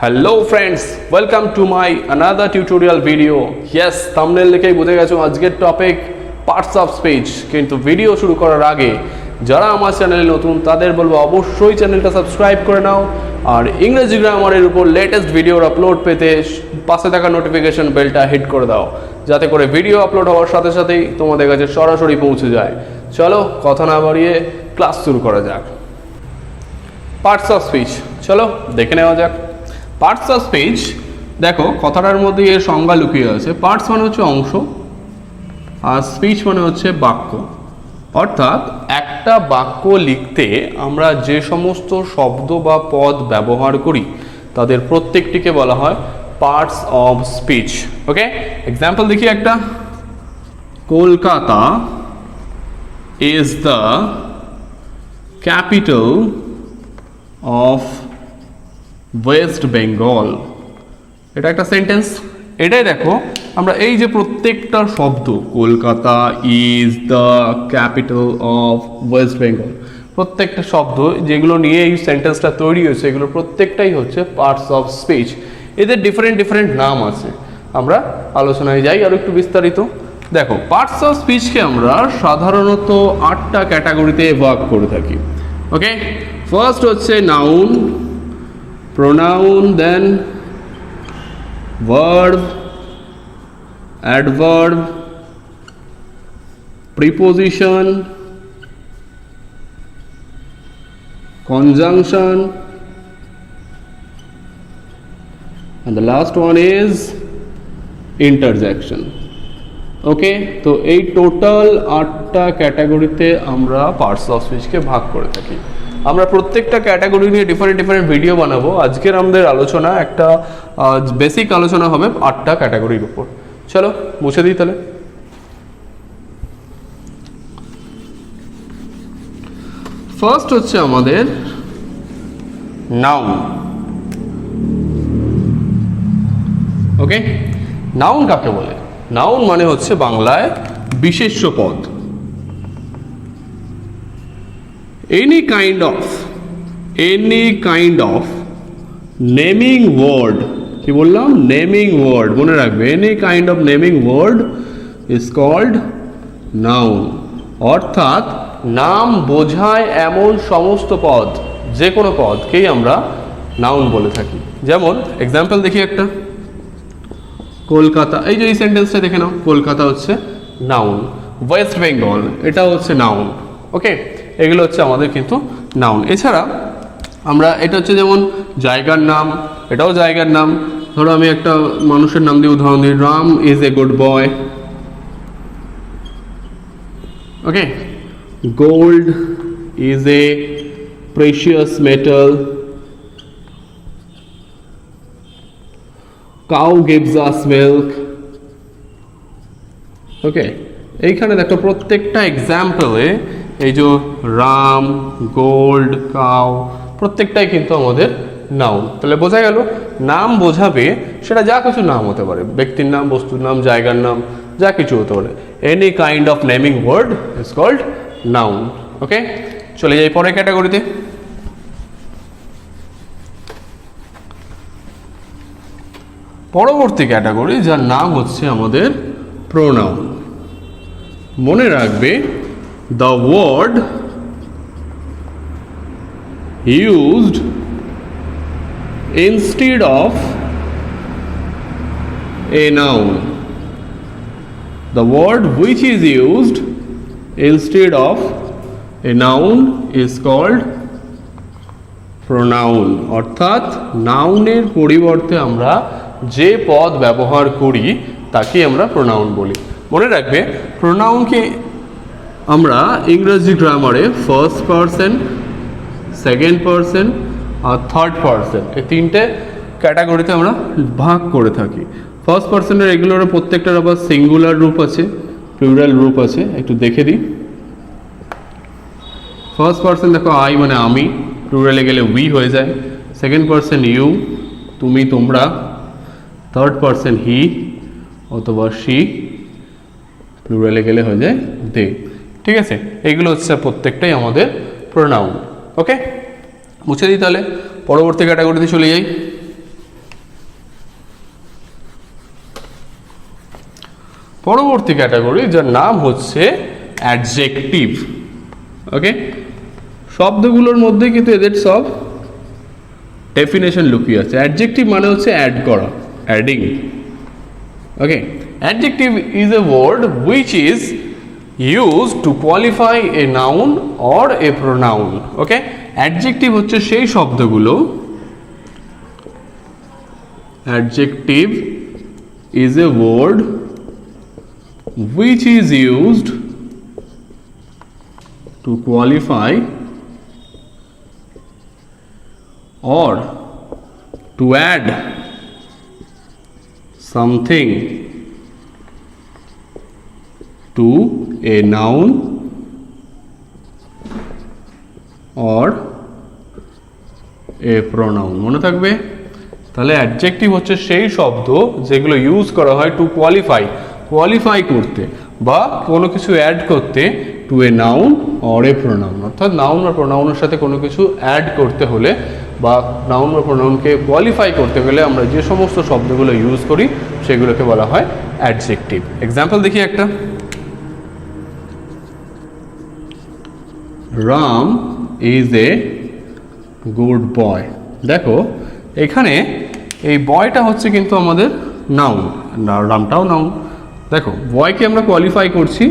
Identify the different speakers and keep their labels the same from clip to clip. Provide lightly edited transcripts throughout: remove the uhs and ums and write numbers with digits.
Speaker 1: Hello friends, welcome to my another tutorial video. Yes, thumbnail দেখেই বুঝে গেছো আজকের টপিক পার্টস অফ স্পিচ। কিন্তু ভিডিও শুরু করার আগে যারা আমার চ্যানেলে নতুন তাদের বলবো অবশ্যই চ্যানেলটা সাবস্ক্রাইব করে নাও আর ইংরেজি গ্রামারের উপর লেটেস্ট ভিডিওর আপলোড পেতে পাশে থাকা নোটিফিকেশন বেলটা হিট করে দাও যাতে করে ভিডিও আপলোড হওয়ার সাথে সাথেই তোমাদের কাছে সরাসরি পৌঁছে যায়। চলো কথা না বাড়িয়ে ক্লাস শুরু করা যাক। পার্টস অফ স্পিচ চলো দেখে নেওয়া যাক। পার্টস অফ স্পিচ দেখো কথাটার মধ্যে এর সংজ্ঞা লুকিয়ে আছে। পার্টস মানে হচ্ছে অংশ আর স্পিচ মানে হচ্ছে বাক্য। অর্থাৎ একটা বাক্য লিখতে আমরা যে সমস্ত শব্দ বা পদ ব্যবহার করি তাদের প্রত্যেকটিকে বলা হয় parts of speech. Okay, example দেখি একটা। Kolkata is the capital of West Bengal. এটা একটা সেন্টেন্স। এটাই দেখো আমরা এই যে প্রত্যেকটা শব্দ Kolkata is the capital of West Bengal, প্রত্যেকটা শব্দ যেগুলো নিয়ে এই সেন্টেন্সটা তৈরি হয়েছে এগুলো প্রত্যেকটাই হচ্ছে পার্টস অফ স্পিচ। এদের ডিফারেন্ট ডিফারেন্ট নাম আছে। আমরা আলোচনায় যাই আর একটু বিস্তারিত। দেখো পার্টস অফ স্পিচকে আমরা সাধারণত 8টা ক্যাটাগরিতে ভাগ করে থাকি। ওকে, ফার্স্ট হচ্ছে noun, pronoun, then verb, adverb, preposition, conjunction, and the last one is interjection. ওকে, তো এই টোটাল 8টা ক্যাটাগরিতে আমরা পার্টস অফ স্পিচকে ভাগ করে থাকি। আমরা প্রত্যেকটা ক্যাটাগরি নিয়ে ডিফারেন্ট ডিফারেন্ট ভিডিও বানাবো। আজকের আমাদের আলোচনা একটা বেসিক আলোচনা হবে 8টা ক্যাটাগরির উপর। চলো মুছে দিই তাহলে। ফার্স্ট হচ্ছে আমাদের নাউন। ওকে, নাউন কাকে বলে? নাউন মানে হচ্ছে বাংলায় বিশেষ্য পদ। any kind of naming word, কি বললাম? naming word, মনে রাখবে any kind of naming word is called noun। অর্থাৎ নাম বোঝায় এমন সমস্ত পদ, যে কোনো পদকেই আমরা নাউন বলে থাকি। যেমন এক্সাম্পল দেখি একটা। কলকাতা, এই যে এই সেন্টেন্সটা দেখে নাও, কলকাতা হচ্ছে নাউন। ওয়েস্ট বেঙ্গল এটা হচ্ছে নাউন। ওকে, এগুলো হচ্ছে আমাদের কিন্তু নাউন। এছাড়া আমরা এটা হচ্ছে যেমন জায়গার নাম, এটাও জায়গার নাম। ধরো আমি একটা মানুষের নাম দিয়ে উদাহরণ দিই, Ram is a good boy. Okay, gold is a precious metal. Cow gives us milk. Okay, এইখানে দেখো প্রত্যেকটা এক্সাম্পলে এই যে রাম, গোল্ড, কাউ প্রত্যেকটাই কিন্তু আমাদের নাউন। তাহলে বোঝা গেল নাম বোঝাবে সেটা যা কিছু নাম হতে পারে, ব্যক্তির নাম, বস্তুর নাম, জায়গার নাম, যা কিছু হতে পারে। Any kind of naming word is called noun. Okay, চলে যাই পরের ক্যাটাগরিতে। পরবর্তী ক্যাটাগরি যার নাম হচ্ছে আমাদের প্রোনাউন। মনে রাখবে the word used instead of a noun, the word which is used instead of a noun is called pronoun। অর্থাৎ নাউনের পরিবর্তে আমরা যে পদ ব্যবহার করি তাকে আমরা প্রোনাউন বলি। মনে রাখবে প্রোনাউনকে আমরা ইংরেজি গ্রামারে ফার্স্ট পারসন, সেকেন্ড পারসন আর থার্ড পারসন এই 3টে ক্যাটাগরিতে আমরা ভাগ করে থাকি। ফার্স্ট পারসনের এগুলোর প্রত্যেকটার আবার সিঙ্গুলার রূপ আছে, প্লুরাল রূপ আছে। একটু দেখে দিই। ফার্স্ট পারসন দেখো আই মানে আমি, প্লুরালে গেলে উই হয়ে যায়। সেকেন্ড পারসন ইউ, তুমি, তোমরা। থার্ড পারসন হি অথবা শি, প্লুরালে গেলে হয়ে যায় দে। ঠিক আছে, এগুলো হচ্ছে প্রত্যেকটাই আমাদের প্রোনাউন। ওকে, মুছে দিই তাহলে। পরবর্তী ক্যাটাগরিতে চলে যাই। পরবর্তী ক্যাটাগরি যার নাম হচ্ছে অ্যাডজেক্টিভ। ওকে, শব্দগুলোর মধ্যে কিন্তু এদের সব ডেফিনেশন লুকিয়ে আছে। অ্যাডজেক্টিভ মানে হচ্ছে অ্যাড করা, adding. Okay, adjective is a word which is used to qualify a noun or a pronoun. Okay, adjective হচ্ছে সেই শব্দগুলো, adjective is a word which is used to qualify or to add something to a noun or a pronoun. মনে থাকবে? তাহলে adjective হচ্ছে সেই শব্দ যেগুলো ইউজ করা হয় টু কোয়ালিফাই করতে বা কোনো কিছু অ্যাড করতে to a noun or a pronoun. অর্থাৎ নাউন বা প্রোনাউনের সাথে কোনো কিছু অ্যাড করতে হলে বা নাউন বা প্রোনাউনকে কোয়ালিফাই করতে গেলে আমরা যে সমস্ত শব্দগুলো ইউজ করি সেগুলোকে বলা হয় অ্যাডজেক্টিভ। এক্সাম্পল দেখি একটা। রাম ইজ এ গুড বয়। দেখো এখানে এই বয়টা হচ্ছে কিন্তু আমাদের নাউন, রামটাও নাউন। দেখো বয়কে আমরা কোয়ালিফাই করছি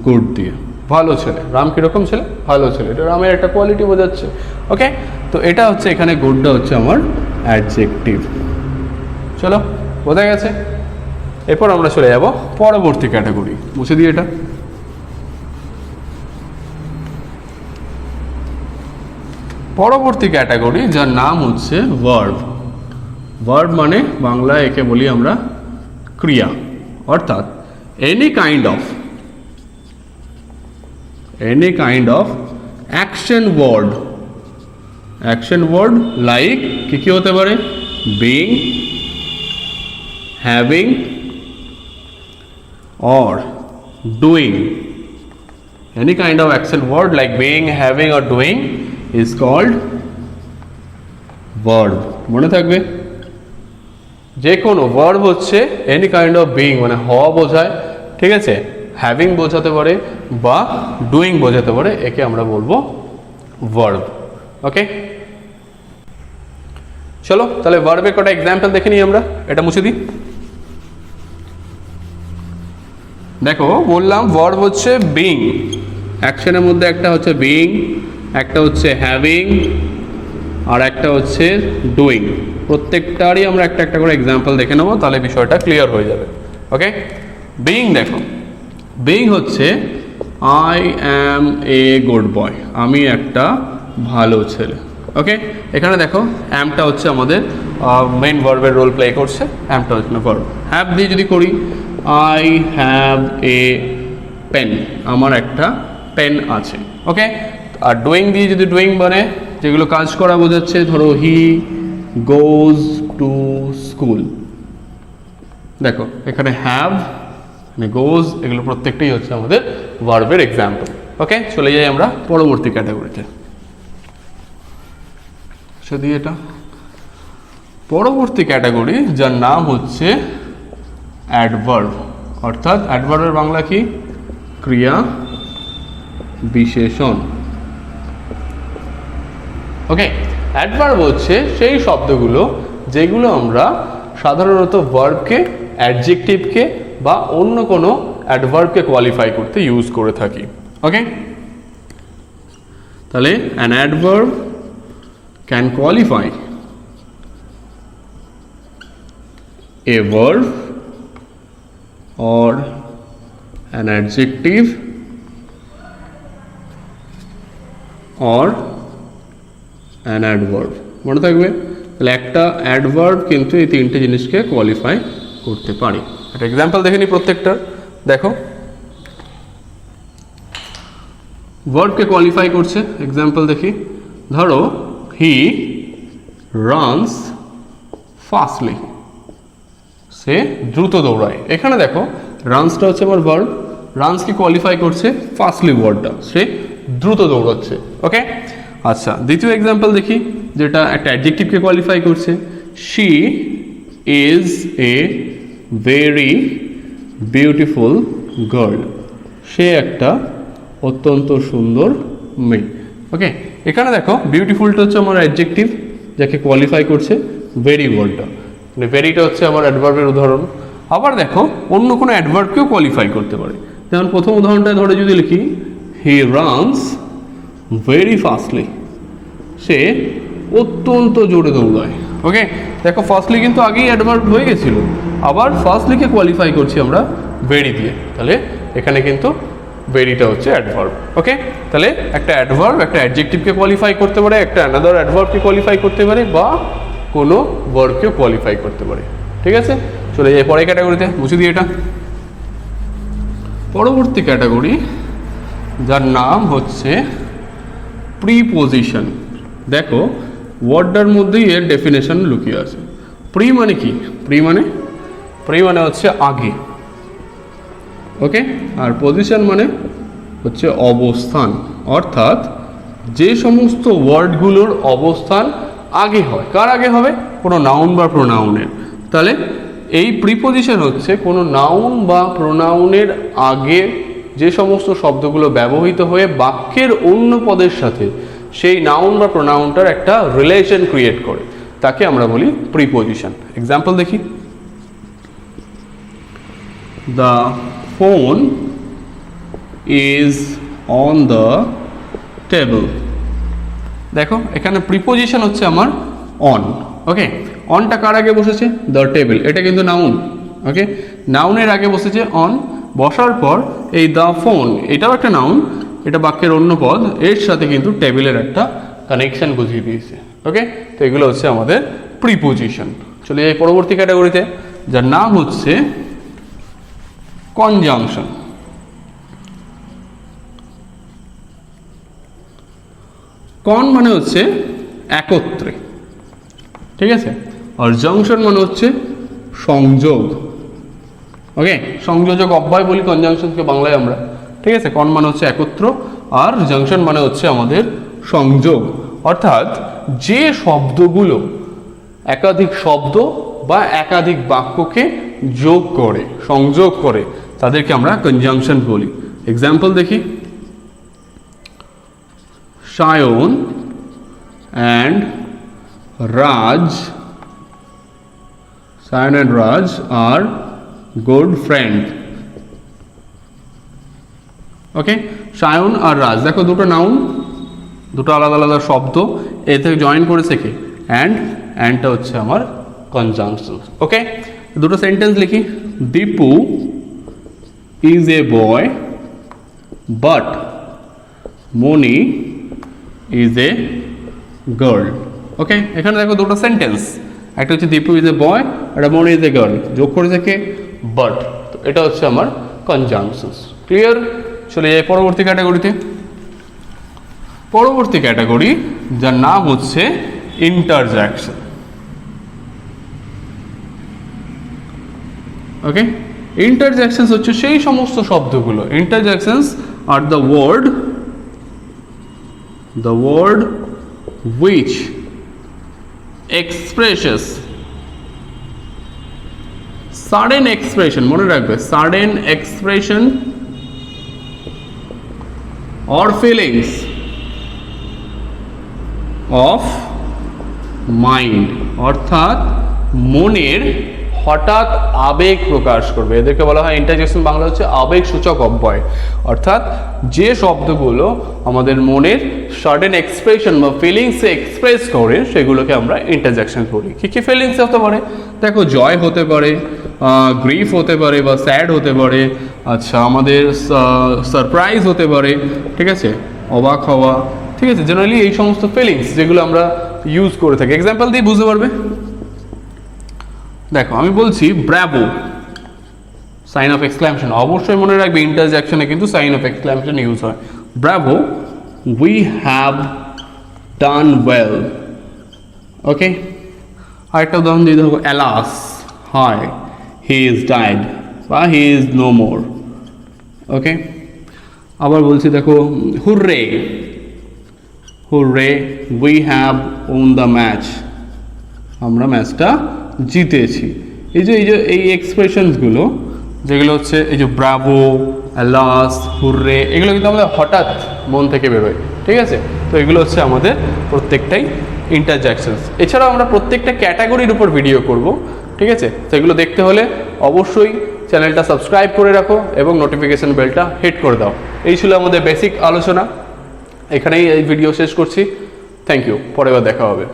Speaker 1: গুড দিয়ে, ভালো ছেলে। রাম কীরকম ছেলে? ভালো ছেলে, এটা রামের একটা কোয়ালিটি বোঝাচ্ছে। ওকে, তো এটা হচ্ছে এখানে গুডটা হচ্ছে আমার অ্যাডজেক্টিভ। চলো, বোঝা গেছে? এরপর আমরা চলে যাব পরবর্তী ক্যাটাগরি। মুছে দিই এটা। পরবর্তী ক্যাটাগরি যার নাম হচ্ছে ভার্ব। ভার্ব মানে বাংলায় একে বলি আমরা ক্রিয়া, অর্থাৎ any kind of action word like কি হতে পারে? Being, having or doing. Any kind of action word like being, having or doing is called verb. মনে থাকবে? যে কোনো ভার্ব হচ্ছে এনি কাইন্ড অফ বিইং মানে হওয়া বোঝায়, ঠিক আছে? হ্যাভিং বোঝাতে পারে বা ডুইং বোঝাতে পারে, একে আমরা বলবো ভার্ব। ওকে, চলো তাহলে ভার্বের কটা এক্সাম্পল দেখে নিই আমরা। এটা মুছে দিই। দেখো বললাম ভার্ব হচ্ছে বিং, অ্যাকশনের মধ্যে একটা হচ্ছে বিং, একটা হচ্ছে হ্যাভিং আর একটা হচ্ছে ডুইং। প্রত্যেকটারই আমরা একটা একটা করে এক্সাম্পল দেখে নেবো, তাহলে বিষয়টা ক্লিয়ার হয়ে যাবে। ওকে, বিং দেখো, বিং হচ্ছে আই অ্যাম এ গুড বয়, আমি একটা ভালো ছেলে। ওকে, এখানে দেখো অ্যামটা হচ্ছে আমাদের মেইন ভার্বের রোল প্লে করছে, অ্যামটা হচ্ছে না ভার্ব। হ্যাভ দিয়ে যদি করি আই হ্যাভ এ পেন, আমার একটা পেন আছে। ওকে, আর ডুইং দিয়ে যদি ডুইং মানে যেগুলো কাজ করা বোঝাচ্ছে, ধরো হি গোজ টু স্কুল। দেখো এখানে হ্যাভ মানে গোজ, এগুলো প্রত্যেকটাই হচ্ছে আমাদের ভার্বের এক্সাম্পল। ওকে, চলে যাই আমরা পরবর্তী ক্যাটাগরিতে। সেদিকে এটা পরবর্তী ক্যাটাগরি যার নাম হচ্ছে অ্যাডভার্ব, অর্থাৎ অ্যাডভার্বের বাংলা কি? ক্রিয়া বিশেষণ। ওকে, অ্যাডভার্ব হচ্ছে সেই শব্দগুলো যেগুলো আমরা সাধারণত ভার্বকে, অ্যাডজেক্টিভকে বা অন্য কোনো অ্যাডভার্বকে কোয়ালিফাই করতে ইউজ করে থাকি। ওকে, তাহলে an adverb can qualify a verb or an adjective or an adverb. মনে থাকবে? তাহলে একটা অ্যাডভার্ব কিন্তু এই তিনটে জিনিসকে কোয়ালিফাই করতে পারে। একটা এক্সাম্পল দেখে নিই প্রত্যেকটা। দেখো ভার্বকে কোয়ালিফাই করছে, এক্সাম্পল দেখি। ধরো হি রানস ফাস্টলি, সে দ্রুত দৌড়ায়। এখানে দেখো রানসটা হচ্ছে আমার ভার্ব, রানসকে কোয়ালিফাই করছে ফাস্টলি ওয়ার্ডটা, সে দ্রুত দৌড়াচ্ছে। ওকে, আচ্ছা দ্বিতীয় এক্সাম্পল দেখি যেটা একটা অ্যাডজেক্টিভকে কোয়ালিফাই করছে। She is a very beautiful girl, সে একটা অত্যন্ত সুন্দর মেয়ে। ওকে, এখানে দেখো বিউটিফুলটা হচ্ছে আমার অ্যাডজেক্টিভ যাকে কোয়ালিফাই করছে, ভেরি ওয়ার্ডটা, মানে ভেরিটা হচ্ছে আমার অ্যাডভার্বের উদাহরণ। আবার দেখো অন্য কোনো অ্যাডভার্বকেও কোয়ালিফাই করতে পারে। যেমন প্রথম উদাহরণটা ধরে যদি লিখি হি রানস ভেরি ফাস্টলি, সে অত্যন্ত জোরে দৌড়ায়। ওকে, দেখো ফার্স্টলি কিন্তু আগেই অ্যাডভার্ব হয়ে গেছিল, আবার ফার্স্টলিকে কোয়ালিফাই করছি আমরা ভেরি দিয়ে, তাহলে এখানে কিন্তু ভেরিটা হচ্ছে অ্যাডভার্ব। ওকে, তাহলে একটা অ্যাডভার্ব একটা অ্যাডজেক্টিভকে কোয়ালিফাই করতে পারে, একটা অ্যানাদার অ্যাডভার্বকে কোয়ালিফাই করতে পারে, বা কোনো ভার্বকেও কোয়ালিফাই করতে পারে। ঠিক আছে, চলে যাই পরের ক্যাটাগরিতে, বুঝে দিই এটা। পরবর্তী ক্যাটাগরি যার নাম হচ্ছে প্রিপোজিশন। দেখো ওয়ার্ডটার মধ্যেই এর ডেফিনেশন লুকিয়ে আছে। প্রি মানে কি? প্রি মানে হচ্ছে আগে। ওকে, আর পজিশন মানে হচ্ছে অবস্থান, অর্থাৎ যে সমস্ত ওয়ার্ডগুলোর অবস্থান আগে হয়। কার আগে হবে? কোনো নাউন বা প্রোনাউনের। তাহলে এই প্রিপোজিশন হচ্ছে কোনো নাউন বা প্রোনাউনের আগে যে সমস্ত শব্দগুলো ব্যবহৃত হয়ে বাক্যের অন্য পদের সাথে সেই নাউন বা প্রোনাউনটার একটা রিলেশন ক্রিয়েট করে, তাকে আমরা বলি প্রিপোজিশন। এক্সাম্পল দেখি, the phone is on the table. দেখো এখানে প্রিপোজিশন হচ্ছে আমার অন। ওকে, অনটা কার আগে বসেছে? দ্য টেবিল, এটা কিন্তু নাউন। ওকে, নাউনের আগে বসেছে অন, বসার পর এই দ্য ফোন এটাও একটা নাউন, এটা বাক্যের অন্য পদ, এর সাথে কিন্তু টেবিলের একটা কানেকশন বুঝিয়ে দিয়েছে। ওকে, তো এগুলো হচ্ছে আমাদের প্রিপোজিশন। চলে যাই পরবর্তী ক্যাটাগরিতে যার নাম হচ্ছে কনজাংশন। কন মানে হচ্ছে একত্রে, ঠিক আছে, আর জাংশন মানে হচ্ছে সংযোগ। ওকে, সংযোজক অব্যয় বলি কনজাংশনকে বাংলায় আমরা। ঠিক আছে, কন মানে হচ্ছে একত্র, আর জাংশন মানে হচ্ছে আমাদের সংযোগ। অর্থাৎ যে শব্দগুলো একাধিক শব্দ বা একাধিক বাক্যকে যোগ করে, সংযোগ করে, তাদেরকে আমরা কনজাংশন বলি। এক্সাম্পল দেখি, Sayan and Raj are good friends. ওকে, সায়ন আর রাজ, দেখো দুটো নাউন, দুটো আলাদা আলাদা শব্দ, এ থেকে জয়েন করেছে কি অ্যান্ডটা হচ্ছে আমার কনজাংশন। ওকে, দুটো সেন্টেন্স লিখি, Dipu is a boy but Moni is a girl. Okay, এখানে দেখো দুটো সেন্টেন্স, একটা হচ্ছে দীপু ইজ এ বয়, একটা মনি ইজ এ গার্ল, যোগ করেছে কে? বাট। তো এটা হচ্ছে আমার কনজাংশনস। ক্লিয়ার? চলে যাই পরবর্তী ক্যাটাগরিতে। পরবর্তী ক্যাটাগরি যার নাম হচ্ছে ইন্টারজ্যাকশন। ওকে, ইন্টারজ্যাকশনস হচ্ছে সেই সমস্ত শব্দগুলো, interjections are the word which expresses sudden expression, মনে রাখবে, sudden expression or feelings of mind, অর্থাৎ মনের হঠাৎ আবেগ প্রকাশ করবে, এদেরকে বলা হয় ইন্টারজেকশন, বাংলা হচ্ছে আবেগ সূচক অব্যয়। অর্থাৎ যে শব্দগুলো আমাদের মনের সাডেন এক্সপ্রেশন বা ফিলিংস এক্সপ্রেস করে সেগুলোকে আমরা ইন্টারজেকশন করি। কী কী ফিলিংস হতে পারে? দেখো, জয় হতে পারে, গ্রিফ হতে পারে বা স্যাড হতে পারে, আচ্ছা আমাদের সারপ্রাইজ হতে পারে, ঠিক আছে, অবাক হওয়া, ঠিক আছে, জেনারেলি এই সমস্ত ফিলিংস যেগুলো আমরা ইউজ করে থাকি। এক্সাম্পল দিয়ে বুঝতে পারবে। দেখো আমি বলছি ব্রাভো, সাইন অফ এক্সক্লামেশন, অবশ্যই মনে রাখবে ইন্টারজ্যাকশনে কিন্তু সাইন অফ এক্সক্লামেশন ইউজ হয়। Bravo, we have done well. Okay, আরেকটা উদাহরণ দিয়ে দেখো, অ্যালাস, হায়, হি ইজ ডাইড বা he is no more. Okay, আবার বলছি দেখো, hurray, we have won the match, আমরা ম্যাচটা জিতেছি। এই যে এই এক্সপ্রেশনসগুলো যেগুলো হচ্ছে এই যে ব্রাভো, লাস, হুররে, এগুলো কিন্তু আমাদের হঠাৎ মন থেকে বেরোয়, ঠিক আছে। তো এগুলো হচ্ছে আমাদের প্রত্যেকটাই ইন্টারজ্যাকশনস। এছাড়াও আমরা প্রত্যেকটা ক্যাটাগরির উপর ভিডিও করব, ঠিক আছে। তো এগুলো দেখতে হলে অবশ্যই চ্যানেলটা সাবস্ক্রাইব করে রাখো এবং নোটিফিকেশন বেলটা হিট করে দাও। এই ছিল আমাদের বেসিক আলোচনা, এখানেই এই ভিডিও শেষ করছি। থ্যাংক ইউ, পরের বার দেখা হবে।